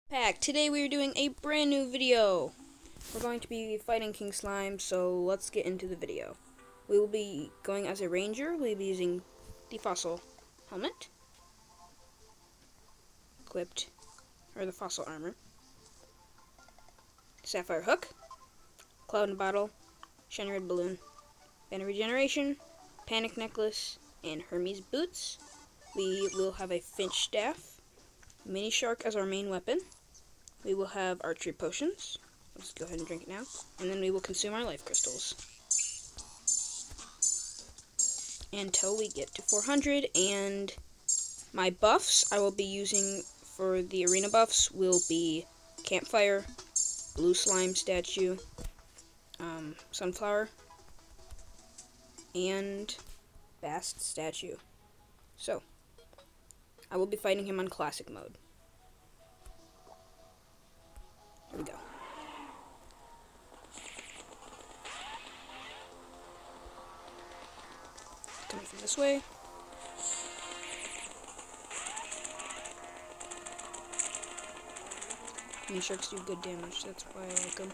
Pack. Today we are doing a brand new video. We're going to be fighting King Slime, so let's get into the video. We will be going as a ranger. We'll be using the fossil helmet, equipped, or the fossil armor, sapphire hook, cloud and bottle, shiny red balloon, banner regeneration, panic necklace, and Hermes boots. We will have a finch staff, mini shark as our main weapon. We will have archery potions. Let's go ahead and drink it now. And then we will consume our life crystals until we get to 400. And my buffs I will be using for the arena buffs will be campfire, blue slime statue, sunflower, and bast statue. So, I will be fighting him on classic mode. Here we go. Coming from this way. Mini sharks do good damage, that's why I like them.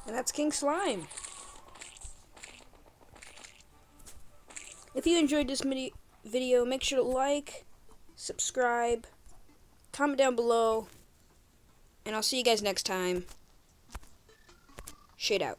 And that's King Slime. If you enjoyed this video, make sure to like, subscribe, comment down below, and I'll see you guys next time. Shade out.